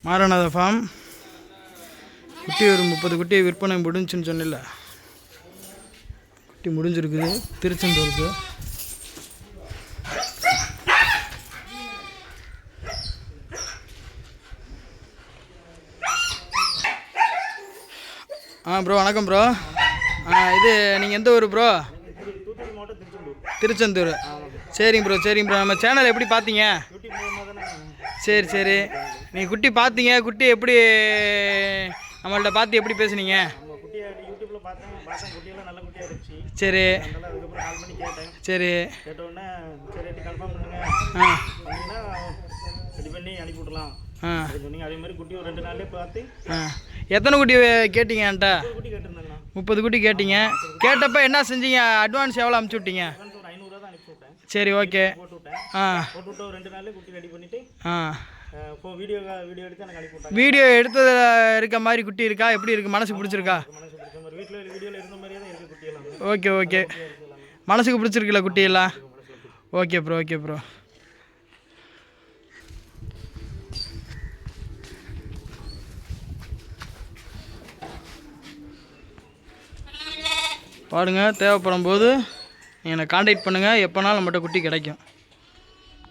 மாரநாத form குட்டி ஒரு 30 குட்டி விற்பனை முடிஞ்சுன்னு சொன்னில்ல, குட்டி முடிஞ்சிருக்குது. திருச்செந்தூருக்கு ப்ரோ வணக்கம் ப்ரோ. இது நீங்கள் எந்த ஊர் ப்ரோ? திருச்செந்தூர். சரிங்க ப்ரோ சரிங்க ப்ரோ. நம்ம சேனல் எப்படி பார்த்தீங்க? சரி நீங்கள் குட்டி பார்த்தீங்க, குட்டி எப்படி நம்மள்ட்ட பார்த்து எப்படி பேசுனீங்க? சரி சரி எத்தனை குட்டி கேட்டீங்க என்கிட்ட? 30 குட்டி கேட்டீங்க. கேட்டப்போ என்ன செஞ்சீங்க? அட்வான்ஸ் எவ்வளோ அமுச்சு விட்டீங்க? சரி ஓகே. வீடியோ எடுத்து இருக்க மாதிரி குட்டி இருக்கா? எப்படி இருக்குது? மனசுக்கு பிடிச்சிருக்கா? ஓகே மனசுக்கு பிடிச்சிருக்குல்ல குட்டியெல்லாம்? Okay bro. பாருங்கள், தேவைப்படும் போது என்னை காண்டாக்ட் பண்ணுங்கள். எப்போனாலும் நம்மகிட்ட குட்டி கிடைக்கும்.